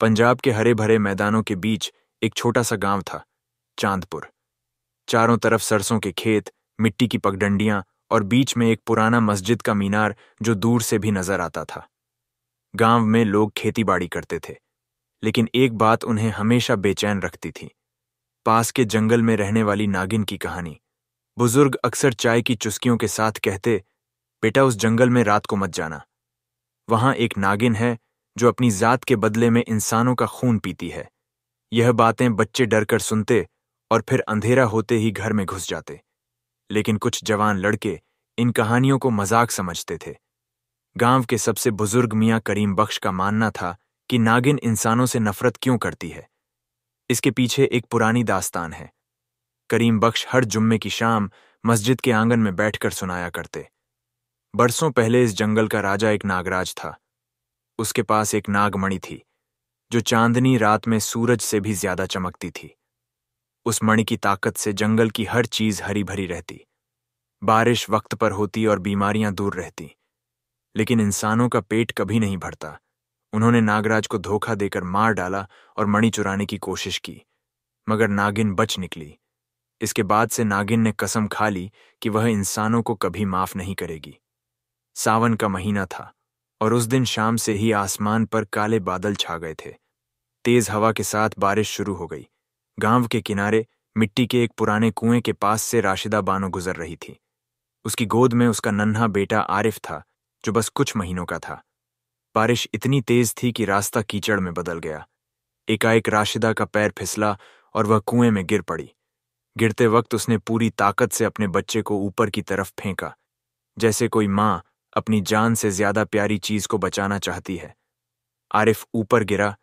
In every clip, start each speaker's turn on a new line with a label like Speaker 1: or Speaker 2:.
Speaker 1: पंजाब के हरे भरे मैदानों के बीच एक छोटा सा गांव था, चांदपुर। चारों तरफ सरसों के खेत, मिट्टी की पगडंडियां और बीच में एक पुराना मस्जिद का मीनार जो दूर से भी नजर आता था। गांव में लोग खेती बाड़ी करते थे, लेकिन एक बात उन्हें हमेशा बेचैन रखती थी, पास के जंगल में रहने वाली नागिन की कहानी। बुजुर्ग अक्सर चाय की चुस्कियों के साथ कहते, बेटा उस जंगल में रात को मत जाना, वहां एक नागिन है जो अपनी जात के बदले में इंसानों का खून पीती है। यह बातें बच्चे डरकर सुनते और फिर अंधेरा होते ही घर में घुस जाते। लेकिन कुछ जवान लड़के इन कहानियों को मजाक समझते थे। गांव के सबसे बुजुर्ग मियां करीम बख्श का मानना था कि नागिन इंसानों से नफरत क्यों करती है। इसके पीछे एक पुरानी दास्तान है। करीम बख्श हर जुम्मे की शाम मस्जिद के आंगन में बैठकर सुनाया करते। बरसों पहले इस जंगल का राजा एक नागराज था। उसके पास एक नागमणि थी जो चांदनी रात में सूरज से भी ज्यादा चमकती थी। उस मणि की ताकत से जंगल की हर चीज हरी भरी रहती, बारिश वक्त पर होती और बीमारियां दूर रहती। लेकिन इंसानों का पेट कभी नहीं भरता। उन्होंने नागराज को धोखा देकर मार डाला और मणि चुराने की कोशिश की, मगर नागिन बच निकली। इसके बाद से नागिन ने कसम खा ली कि वह इंसानों को कभी माफ नहीं करेगी। सावन का महीना था और उस दिन शाम से ही आसमान पर काले बादल छा गए थे। तेज हवा के साथ बारिश शुरू हो गई। गांव के किनारे मिट्टी के एक पुराने कुएं के पास से राशिदा बानो गुजर रही थी। उसकी गोद में उसका नन्हा बेटा आरिफ था जो बस कुछ महीनों का था। बारिश इतनी तेज थी कि रास्ता कीचड़ में बदल गया। एकाएक राशिदा का पैर फिसला और वह कुएं में गिर पड़ी। गिरते वक्त उसने पूरी ताकत से अपने बच्चे को ऊपर की तरफ फेंका, जैसे कोई मां अपनी जान से ज्यादा प्यारी चीज को बचाना चाहती है। आरिफ ऊपर गिरा,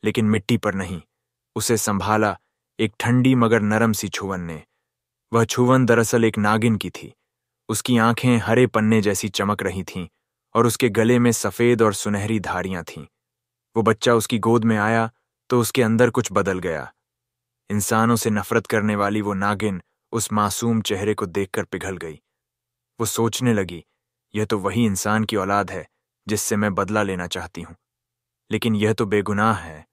Speaker 1: लेकिन मिट्टी पर नहीं। उसे संभाला एक ठंडी मगर नरम सी छुवन ने। वह छुवन दरअसल एक नागिन की थी। उसकी आंखें हरे पन्ने जैसी चमक रही थीं और उसके गले में सफेद और सुनहरी धारियां थीं। वो बच्चा उसकी गोद में आया तो उसके अंदर कुछ बदल गया। इंसानों से नफरत करने वाली वो नागिन उस मासूम चेहरे को देखकर पिघल गई। वो सोचने लगी, यह तो वही इंसान की औलाद है जिससे मैं बदला लेना चाहती हूं, लेकिन यह तो बेगुनाह है।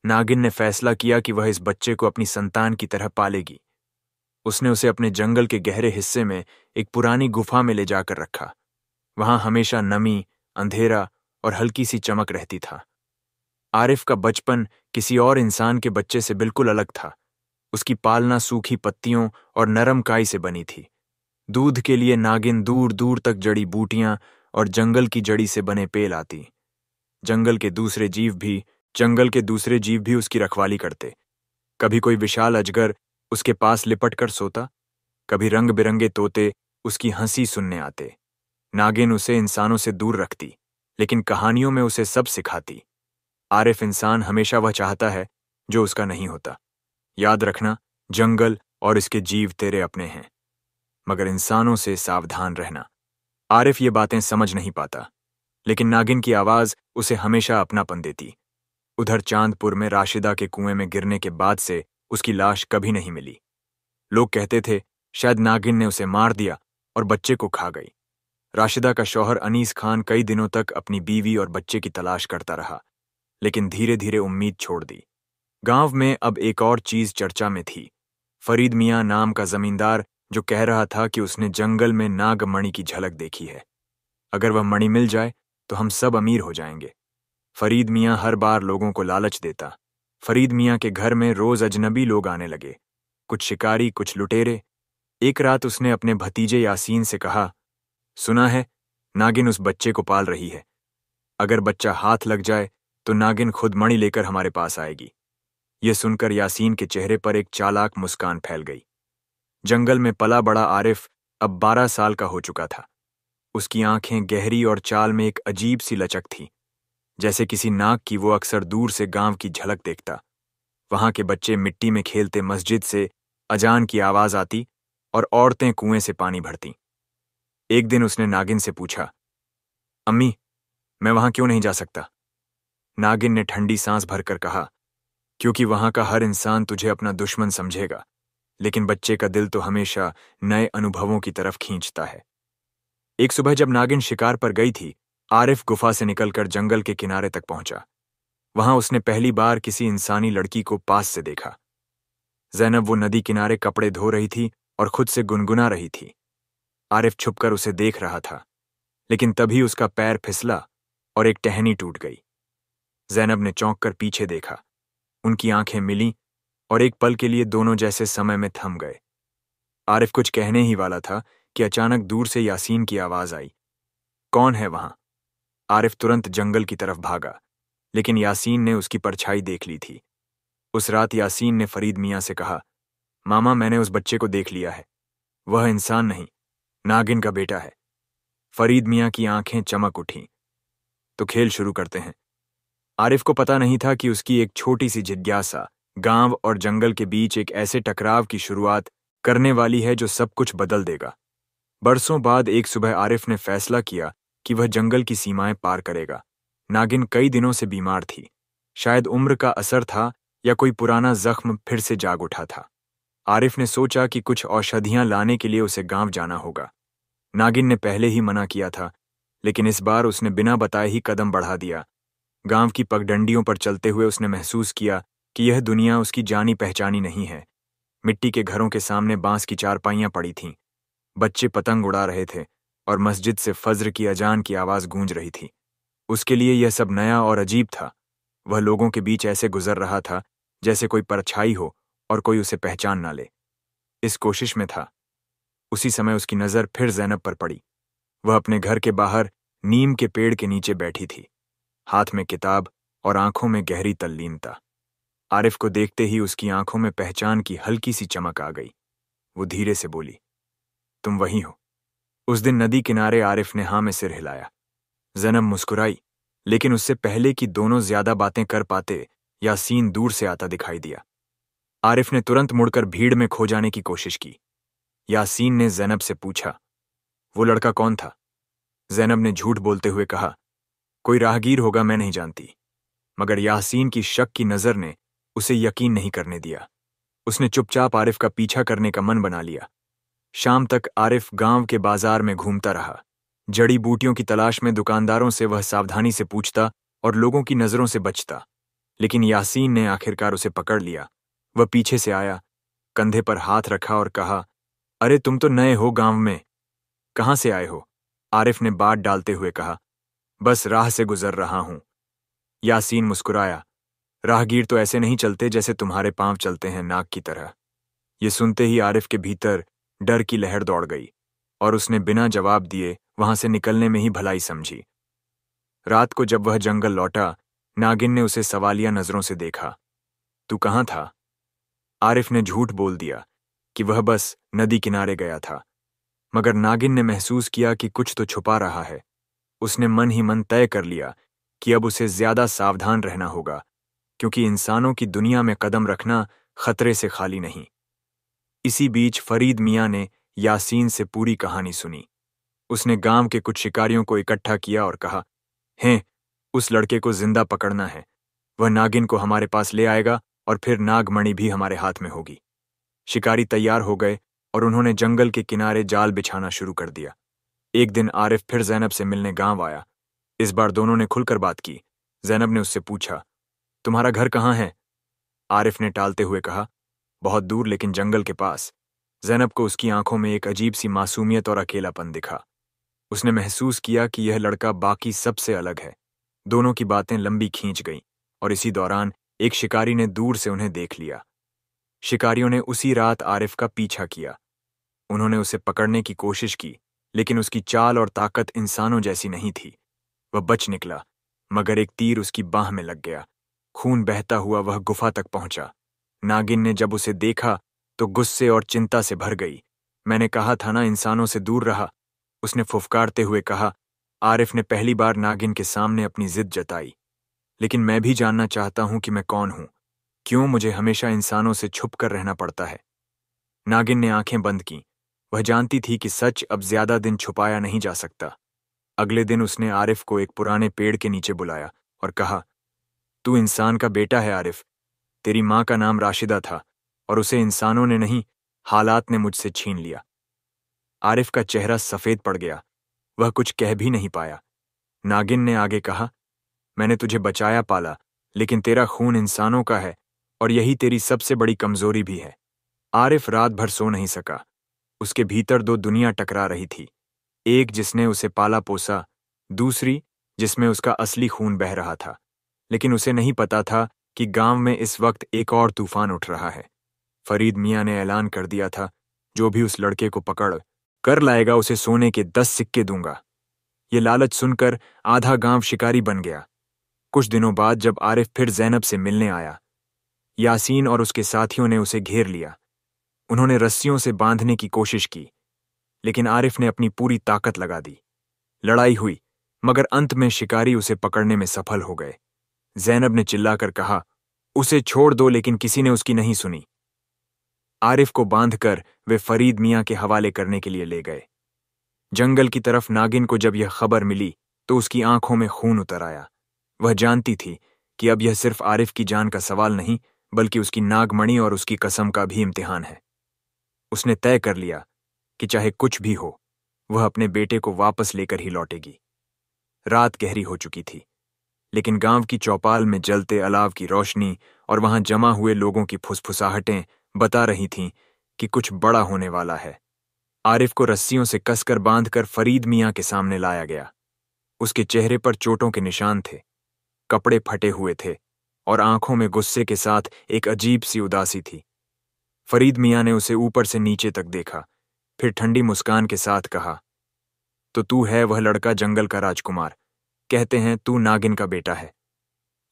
Speaker 1: नागिन ने फैसला किया कि वह इस बच्चे को अपनी संतान की तरह पालेगी। उसने उसे अपने जंगल के गहरे हिस्से में एक पुरानी गुफा में ले जाकर रखा। वहां हमेशा नमी, अंधेरा और हल्की सी चमक रहती था। आरिफ का बचपन किसी और इंसान के बच्चे से बिल्कुल अलग था। उसकी पालना सूखी पत्तियों और नरम काई से बनी थी। दूध के लिए नागिन दूर दूर तक जड़ी बूटियां और जंगल की जड़ी से बने पेल आती। जंगल के दूसरे जीव भी उसकी रखवाली करते। कभी कोई विशाल अजगर उसके पास लिपट कर सोता, कभी रंग बिरंगे तोते उसकी हंसी सुनने आते। नागिन उसे इंसानों से दूर रखती, लेकिन कहानियों में उसे सब सिखाती। आरिफ इंसान हमेशा वह चाहता है जो उसका नहीं होता। याद रखना, जंगल और इसके जीव तेरे अपने हैं, मगर इंसानों से सावधान रहना। आरिफ ये बातें समझ नहीं पाता, लेकिन नागिन की आवाज उसे हमेशा अपनापन देती। उधर चांदपुर में राशिदा के कुएं में गिरने के बाद से उसकी लाश कभी नहीं मिली। लोग कहते थे शायद नागिन ने उसे मार दिया और बच्चे को खा गई। राशिदा का शौहर अनीस खान कई दिनों तक अपनी बीवी और बच्चे की तलाश करता रहा, लेकिन धीरे धीरे उम्मीद छोड़ दी। गांव में अब एक और चीज चर्चा में थी। फरीद मियां नाम का जमींदार जो कह रहा था कि उसने जंगल में नागमणि की झलक देखी है। अगर वह मणि मिल जाए तो हम सब अमीर हो जाएंगे। फरीद मियां हर बार लोगों को लालच देता। फरीद मियां के घर में रोज अजनबी लोग आने लगे, कुछ शिकारी, कुछ लुटेरे। एक रात उसने अपने भतीजे यासीन से कहा, सुना है नागिन उस बच्चे को पाल रही है। अगर बच्चा हाथ लग जाए तो नागिन खुद मणि लेकर हमारे पास आएगी। यह सुनकर यासीन के चेहरे पर एक चालाक मुस्कान फैल गई। जंगल में पला बड़ा आरिफ अब 12 साल का हो चुका था। उसकी आंखें गहरी और चाल में एक अजीब सी लचक थी, जैसे किसी नाग की वो अक्सर दूर से गांव की झलक देखता। वहां के बच्चे मिट्टी में खेलते, मस्जिद से अजान की आवाज आती और औरतें कुएं से पानी भरती। एक दिन उसने नागिन से पूछा, अम्मी, मैं वहां क्यों नहीं जा सकता? नागिन ने ठंडी सांस भरकर कहा, क्योंकि वहां का हर इंसान तुझे अपना दुश्मन समझेगा, लेकिन बच्चे का दिल तो हमेशा नए अनुभवों की तरफ खींचता है। एक सुबह जब नागिन शिकार पर गई थी, आरिफ गुफा से निकलकर जंगल के किनारे तक पहुंचा। वहां उसने पहली बार किसी इंसानी लड़की को पास से देखा। ज़ैनब वो नदी किनारे कपड़े धो रही थी और खुद से गुनगुना रही थी। आरिफ छुपकर उसे देख रहा था, लेकिन तभी उसका पैर फिसला और एक टहनी टूट गई। ज़ैनब ने चौंक कर पीछे देखा। उनकी आंखें मिलीं और एक पल के लिए दोनों जैसे समय में थम गए। आरिफ कुछ कहने ही वाला था कि अचानक दूर से यासीन की आवाज आई, कौन है वहां? आरिफ तुरंत जंगल की तरफ भागा, लेकिन यासीन ने उसकी परछाई देख ली थी। उस रात यासीन ने फरीद मियां से कहा, मामा मैंने उस बच्चे को देख लिया है, वह इंसान नहीं, नागिन का बेटा है। फरीद मियां की आंखें चमक उठीं। तो खेल शुरू करते हैं। आरिफ को पता नहीं था कि उसकी एक छोटी सी जिज्ञासा गांव और जंगल के बीच एक ऐसे टकराव की शुरुआत करने वाली है जो सब कुछ बदल देगा। बरसों बाद एक सुबह आरिफ ने फैसला किया कि वह जंगल की सीमाएं पार करेगा। नागिन कई दिनों से बीमार थी। शायद उम्र का असर था या कोई पुराना जख्म फिर से जाग उठा था। आरिफ ने सोचा कि कुछ औषधियां लाने के लिए उसे गांव जाना होगा। नागिन ने पहले ही मना किया था, लेकिन इस बार उसने बिना बताए ही कदम बढ़ा दिया। गांव की पगडंडियों पर चलते हुए उसने महसूस किया कि यह दुनिया उसकी जानी पहचानी नहीं है। मिट्टी के घरों के सामने बांस की चारपाइयां पड़ी थीं। बच्चे पतंग उड़ा रहे थे और मस्जिद से फज्र की अजान की आवाज गूंज रही थी। उसके लिए यह सब नया और अजीब था। वह लोगों के बीच ऐसे गुजर रहा था जैसे कोई परछाई हो और कोई उसे पहचान ना ले। इस कोशिश में था। उसी समय उसकी नजर फिर ज़ैनब पर पड़ी। वह अपने घर के बाहर नीम के पेड़ के नीचे बैठी थी, हाथ में किताब और आंखों में गहरी तल्लीनता। आरिफ को देखते ही उसकी आंखों में पहचान की हल्की सी चमक आ गई। वो धीरे से बोली, तुम वही हो? उस दिन नदी किनारे आरिफ ने हाँ में सिर हिलाया। ज़ैनब मुस्कुराई, लेकिन उससे पहले कि दोनों ज्यादा बातें कर पाते, यासीन दूर से आता दिखाई दिया। आरिफ ने तुरंत मुड़कर भीड़ में खो जाने की कोशिश की। यासीन ने ज़ैनब से पूछा, वो लड़का कौन था? ज़ैनब ने झूठ बोलते हुए कहा, कोई राहगीर होगा, मैं नहीं जानती। मगर यासीन की शक की नजर ने उसे यकीन नहीं करने दिया। उसने चुपचाप आरिफ का पीछा करने का मन बना लिया। शाम तक आरिफ गांव के बाजार में घूमता रहा। जड़ी बूटियों की तलाश में दुकानदारों से वह सावधानी से पूछता और लोगों की नजरों से बचता। लेकिन यासीन ने आखिरकार उसे पकड़ लिया। वह पीछे से आया, कंधे पर हाथ रखा और कहा, अरे तुम तो नए हो गांव में, कहां से आए हो? आरिफ ने बात डालते हुए कहा, बस राह से गुजर रहा हूं। यासीन मुस्कुराया, राहगीर तो ऐसे नहीं चलते जैसे तुम्हारे पांव चलते हैं, नाग की तरह। ये सुनते ही आरिफ के भीतर डर की लहर दौड़ गई और उसने बिना जवाब दिए वहां से निकलने में ही भलाई समझी। रात को जब वह जंगल लौटा, नागिन ने उसे सवालिया नजरों से देखा। तू कहां था? आरिफ ने झूठ बोल दिया कि वह बस नदी किनारे गया था। मगर नागिन ने महसूस किया कि कुछ तो छुपा रहा है। उसने मन ही मन तय कर लिया कि अब उसे ज्यादा सावधान रहना होगा, क्योंकि इंसानों की दुनिया में कदम रखना खतरे से खाली नहीं। इसी बीच फरीद मियां ने यासीन से पूरी कहानी सुनी। उसने गांव के कुछ शिकारियों को इकट्ठा किया और कहा, हैं, उस लड़के को जिंदा पकड़ना है। वह नागिन को हमारे पास ले आएगा और फिर नागमणि भी हमारे हाथ में होगी। शिकारी तैयार हो गए और उन्होंने जंगल के किनारे जाल बिछाना शुरू कर दिया। एक दिन आरिफ फिर ज़ैनब से मिलने गांव आया। इस बार दोनों ने खुलकर बात की। ज़ैनब ने उससे पूछा, तुम्हारा घर कहाँ है? आरिफ ने टालते हुए कहा, बहुत दूर, लेकिन जंगल के पास। ज़ैनब को उसकी आंखों में एक अजीब सी मासूमियत और अकेलापन दिखा। उसने महसूस किया कि यह लड़का बाकी सबसे अलग है। दोनों की बातें लंबी खींच गईं और इसी दौरान एक शिकारी ने दूर से उन्हें देख लिया। शिकारियों ने उसी रात आरिफ का पीछा किया। उन्होंने उसे पकड़ने की कोशिश की, लेकिन उसकी चाल और ताकत इंसानों जैसी नहीं थी। वह बच निकला, मगर एक तीर उसकी बाह में लग गया। खून बहता हुआ वह गुफा तक पहुंचा। नागिन ने जब उसे देखा तो गुस्से और चिंता से भर गई। मैंने कहा था ना, इंसानों से दूर रहा, उसने फुफकारते हुए कहा। आरिफ ने पहली बार नागिन के सामने अपनी जिद जताई। लेकिन मैं भी जानना चाहता हूं कि मैं कौन हूं, क्यों मुझे हमेशा इंसानों से छुप कर रहना पड़ता है। नागिन ने आंखें बंद की। वह जानती थी कि सच अब ज्यादा दिन छुपाया नहीं जा सकता। अगले दिन उसने आरिफ को एक पुराने पेड़ के नीचे बुलाया और कहा, तू इंसान का बेटा है आरिफ। तेरी माँ का नाम राशिदा था और उसे इंसानों ने नहीं, हालात ने मुझसे छीन लिया। आरिफ का चेहरा सफेद पड़ गया। वह कुछ कह भी नहीं पाया। नागिन ने आगे कहा, मैंने तुझे बचाया पाला, लेकिन तेरा खून इंसानों का है और यही तेरी सबसे बड़ी कमजोरी भी है। आरिफ रात भर सो नहीं सका। उसके भीतर दो दुनिया टकरा रही थी, एक जिसने उसे पाला पोसा, दूसरी जिसमें उसका असली खून बह रहा था। लेकिन उसे नहीं पता था कि गांव में इस वक्त एक और तूफान उठ रहा है। फरीद मियाँ ने ऐलान कर दिया था, जो भी उस लड़के को पकड़ कर लाएगा उसे सोने के 10 सिक्के दूंगा। ये लालच सुनकर आधा गांव शिकारी बन गया। कुछ दिनों बाद जब आरिफ फिर जैनब से मिलने आया, यासीन और उसके साथियों ने उसे घेर लिया। उन्होंने रस्सियों से बांधने की कोशिश की, लेकिन आरिफ ने अपनी पूरी ताकत लगा दी। लड़ाई हुई, मगर अंत में शिकारी उसे पकड़ने में सफल हो गए। जैनब ने चिल्लाकर कहा, उसे छोड़ दो, लेकिन किसी ने उसकी नहीं सुनी। आरिफ को बांधकर वे फरीद मियाँ के हवाले करने के लिए ले गए। जंगल की तरफ नागिन को जब यह खबर मिली तो उसकी आंखों में खून उतर आया। वह जानती थी कि अब यह सिर्फ आरिफ की जान का सवाल नहीं, बल्कि उसकी नागमणि और उसकी कसम का भी इम्तिहान है। उसने तय कर लिया कि चाहे कुछ भी हो, वह अपने बेटे को वापस लेकर ही लौटेगी। रात गहरी हो चुकी थी, लेकिन गांव की चौपाल में जलते अलाव की रोशनी और वहां जमा हुए लोगों की फुसफुसाहटें बता रही थीं कि कुछ बड़ा होने वाला है। आरिफ को रस्सियों से कसकर बांधकर फरीद मियाँ के सामने लाया गया। उसके चेहरे पर चोटों के निशान थे, कपड़े फटे हुए थे और आंखों में गुस्से के साथ एक अजीब सी उदासी थी। फरीद मियाँ ने उसे ऊपर से नीचे तक देखा, फिर ठंडी मुस्कान के साथ कहा, तो तू है वह लड़का, जंगल का राजकुमार। कहते हैं तू नागिन का बेटा है।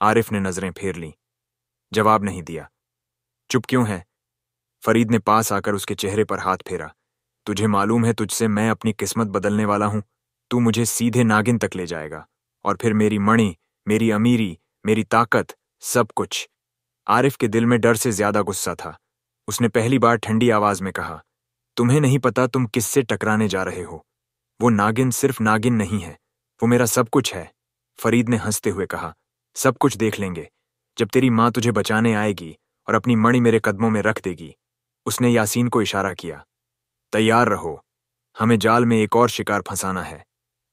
Speaker 1: आरिफ ने नजरें फेर लीं, जवाब नहीं दिया। चुप क्यों है? फरीद ने पास आकर उसके चेहरे पर हाथ फेरा। तुझे मालूम है तुझसे मैं अपनी किस्मत बदलने वाला हूं। तू मुझे सीधे नागिन तक ले जाएगा, और फिर मेरी मणि, मेरी अमीरी, मेरी ताकत, सब कुछ। आरिफ के दिल में डर से ज्यादा गुस्सा था। उसने पहली बार ठंडी आवाज में कहा, तुम्हें नहीं पता तुम किससे टकराने जा रहे हो। वो नागिन सिर्फ नागिन नहीं है, वो मेरा सब कुछ है। फरीद ने हंसते हुए कहा, सब कुछ देख लेंगे जब तेरी माँ तुझे बचाने आएगी और अपनी मणि मेरे कदमों में रख देगी। उसने यासीन को इशारा किया, तैयार रहो, हमें जाल में एक और शिकार फंसाना है।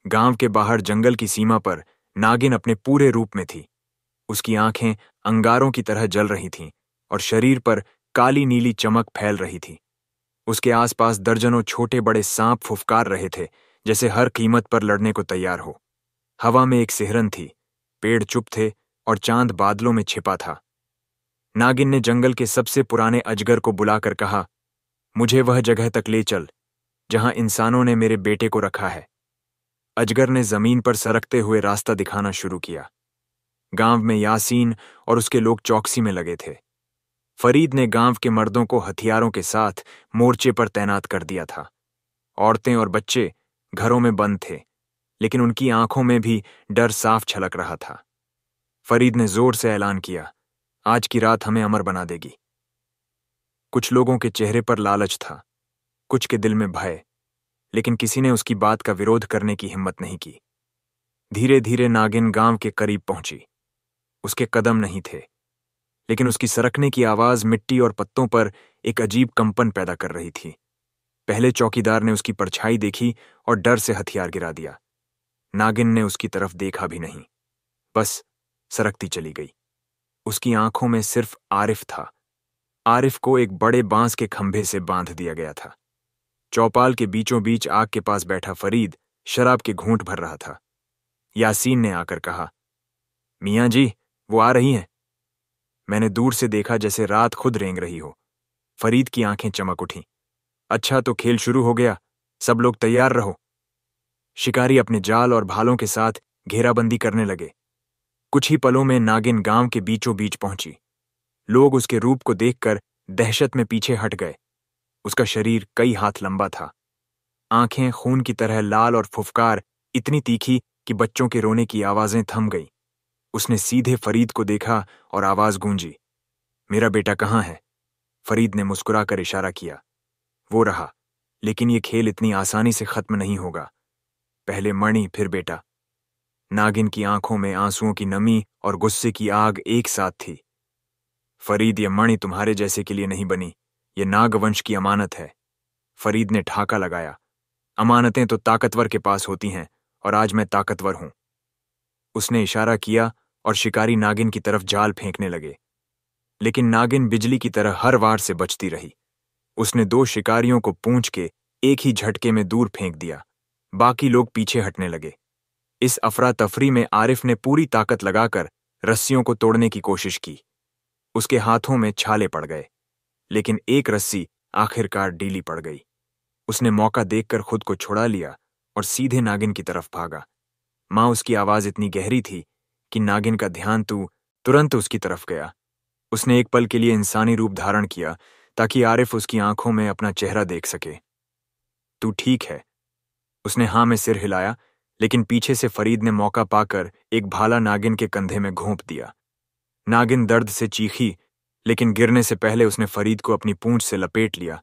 Speaker 1: गांव के बाहर जंगल की सीमा पर नागिन अपने पूरे रूप में थी। उसकी आंखें अंगारों की तरह जल रही थीं और शरीर पर काली नीली चमक फैल रही थी। उसके आसपास दर्जनों छोटे बड़े सांप फुफकार रहे थे, जैसे हर कीमत पर लड़ने को तैयार हो। हवा में एक सिहरन थी, पेड़ चुप थे और चांद बादलों में छिपा था। नागिन ने जंगल के सबसे पुराने अजगर को बुलाकर कहा, मुझे वह जगह तक ले चल जहां इंसानों ने मेरे बेटे को रखा है। अजगर ने जमीन पर सरकते हुए रास्ता दिखाना शुरू किया। गांव में यासीन और उसके लोग चौकसी में लगे थे। फरीद ने गांव के मर्दों को हथियारों के साथ मोर्चे पर तैनात कर दिया था। औरतें और बच्चे घरों में बंद थे, लेकिन उनकी आंखों में भी डर साफ छलक रहा था। फरीद ने जोर से ऐलान किया, आज की रात हमें अमर बना देगी। कुछ लोगों के चेहरे पर लालच था, कुछ के दिल में भय, लेकिन किसी ने उसकी बात का विरोध करने की हिम्मत नहीं की। धीरे धीरे नागिन गांव के करीब पहुंची। उसके कदम नहीं थे, लेकिन उसकी सरकने की आवाज मिट्टी और पत्तों पर एक अजीब कंपन पैदा कर रही थी। पहले चौकीदार ने उसकी परछाई देखी और डर से हथियार गिरा दिया। नागिन ने उसकी तरफ देखा भी नहीं, बस सरकती चली गई। उसकी आंखों में सिर्फ आरिफ था। आरिफ को एक बड़े बांस के खंभे से बांध दिया गया था। चौपाल के बीचों बीच आग के पास बैठा फरीद शराब के घूंट भर रहा था। यासीन ने आकर कहा, मियाँ जी, वो आ रही हैं। मैंने दूर से देखा जैसे रात खुद रेंग रही हो। फरीद की आंखें चमक उठीं। अच्छा, तो खेल शुरू हो गया, सब लोग तैयार रहो। शिकारी अपने जाल और भालों के साथ घेराबंदी करने लगे। कुछ ही पलों में नागिन गांव के बीचों बीच पहुंची। लोग उसके रूप को देखकर दहशत में पीछे हट गए। उसका शरीर कई हाथ लंबा था, आंखें खून की तरह लाल और फुफकार इतनी तीखी कि बच्चों के रोने की आवाजें थम गईं। उसने सीधे फरीद को देखा और आवाज गूंजी, मेरा बेटा कहाँ है? फरीद ने मुस्कुराकर इशारा किया, वो रहा, लेकिन ये खेल इतनी आसानी से खत्म नहीं होगा। पहले मणि, फिर बेटा। नागिन की आंखों में आंसुओं की नमी और गुस्से की आग एक साथ थी। फरीद, ये मणि तुम्हारे जैसे के लिए नहीं बनी, ये नागवंश की अमानत है। फरीद ने ठाका लगाया, अमानतें तो ताकतवर के पास होती हैं, और आज मैं ताकतवर हूं। उसने इशारा किया और शिकारी नागिन की तरफ जाल फेंकने लगे। लेकिन नागिन बिजली की तरह हर वार से बचती रही। उसने 2 शिकारियों को पूंछ के एक ही झटके में दूर फेंक दिया। बाकी लोग पीछे हटने लगे। इस अफरा तफरी में आरिफ ने पूरी ताकत लगाकर रस्सियों को तोड़ने की कोशिश की। उसके हाथों में छाले पड़ गए, लेकिन एक रस्सी आखिरकार ढीली पड़ गई। उसने मौका देखकर खुद को छुड़ा लिया और सीधे नागिन की तरफ भागा। मां उसकी आवाज इतनी गहरी थी कि नागिन का ध्यान तुरंत उसकी तरफ गया। उसने एक पल के लिए इंसानी रूप धारण किया ताकि आरिफ उसकी आंखों में अपना चेहरा देख सके। तू ठीक है? उसने हाँ में सिर हिलाया, लेकिन पीछे से फरीद ने मौका पाकर एक भाला नागिन के कंधे में घोंप दिया। नागिन दर्द से चीखी, लेकिन गिरने से पहले उसने फरीद को अपनी पूंछ से लपेट लिया।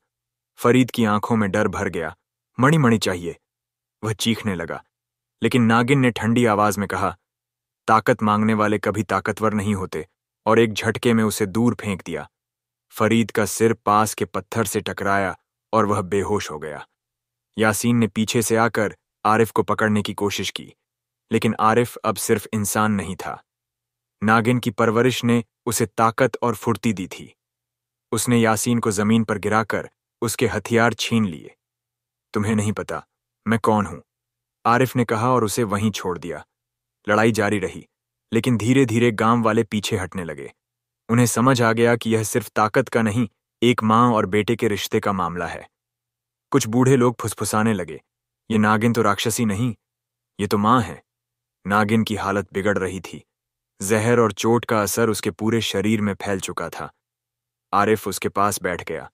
Speaker 1: फरीद की आंखों में डर भर गया। मणि मणि चाहिए, वह चीखने लगा। लेकिन नागिन ने ठंडी आवाज में कहा, ताकत मांगने वाले कभी ताकतवर नहीं होते, और एक झटके में उसे दूर फेंक दिया। फरीद का सिर पास के पत्थर से टकराया और वह बेहोश हो गया। यासीन ने पीछे से आकर आरिफ को पकड़ने की कोशिश की, लेकिन आरिफ अब सिर्फ इंसान नहीं था। नागिन की परवरिश ने उसे ताकत और फुर्ती दी थी। उसने यासीन को जमीन पर गिराकर उसके हथियार छीन लिए। तुम्हें नहीं पता मैं कौन हूं, आरिफ ने कहा और उसे वहीं छोड़ दिया। लड़ाई जारी रही, लेकिन धीरे धीरे गांव वाले पीछे हटने लगे। उन्हें समझ आ गया कि यह सिर्फ ताकत का नहीं, एक मां और बेटे के रिश्ते का मामला है। कुछ बूढ़े लोग फुसफुसाने लगे, ये नागिन तो राक्षसी नहीं, ये तो मां है। नागिन की हालत बिगड़ रही थी। जहर और चोट का असर उसके पूरे शरीर में फैल चुका था। आरिफ उसके पास बैठ गया।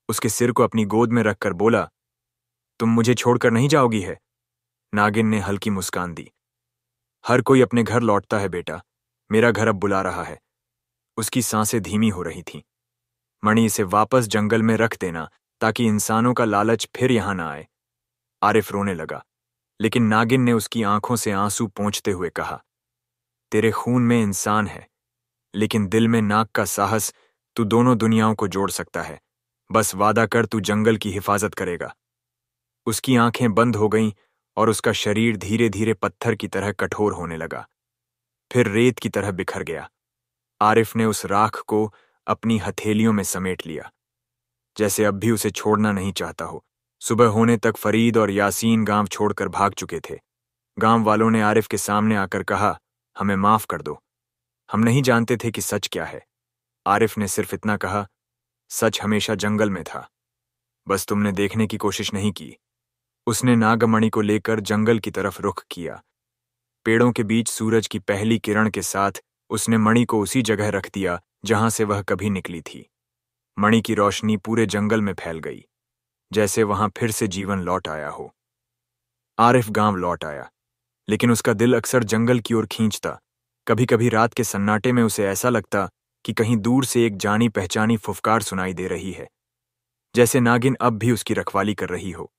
Speaker 1: उसके सिर को अपनी गोद में रखकर बोला, तुम मुझे छोड़कर नहीं जाओगी है? नागिन ने हल्की मुस्कान दी। हर कोई अपने घर लौटता है बेटा, मेरा घर अब बुला रहा है। उसकी सांसें धीमी हो रही थीं। मणि, इसे वापस जंगल में रख देना ताकि इंसानों का लालच फिर यहां ना आए। आरिफ रोने लगा, लेकिन नागिन ने उसकी आंखों से आंसू पोंछते हुए कहा, तेरे खून में इंसान है, लेकिन दिल में नाग का साहस। तू दोनों दुनियाओं को जोड़ सकता है। बस वादा कर, तू जंगल की हिफाजत करेगा। उसकी आंखें बंद हो गईं और उसका शरीर धीरे धीरे पत्थर की तरह कठोर होने लगा, फिर रेत की तरह बिखर गया। आरिफ ने उस राख को अपनी हथेलियों में समेट लिया, जैसे अब भी उसे छोड़ना नहीं चाहता हो। सुबह होने तक फरीद और यासीन गांव छोड़कर भाग चुके थे। गांव वालों ने आरिफ के सामने आकर कहा, हमें माफ कर दो, हम नहीं जानते थे कि सच क्या है। आरिफ ने सिर्फ इतना कहा, सच हमेशा जंगल में था, बस तुमने देखने की कोशिश नहीं की। उसने नागमणि को लेकर जंगल की तरफ रुख किया। पेड़ों के बीच सूरज की पहली किरण के साथ उसने मणि को उसी जगह रख दिया जहां से वह कभी निकली थी। मणि की रोशनी पूरे जंगल में फैल गई, जैसे वहां फिर से जीवन लौट आया हो। आरिफ गांव लौट आया, लेकिन उसका दिल अक्सर जंगल की ओर खींचता। कभी कभी रात के सन्नाटे में उसे ऐसा लगता कि कहीं दूर से एक जानी पहचानी फुफकार सुनाई दे रही है, जैसे नागिन अब भी उसकी रखवाली कर रही हो।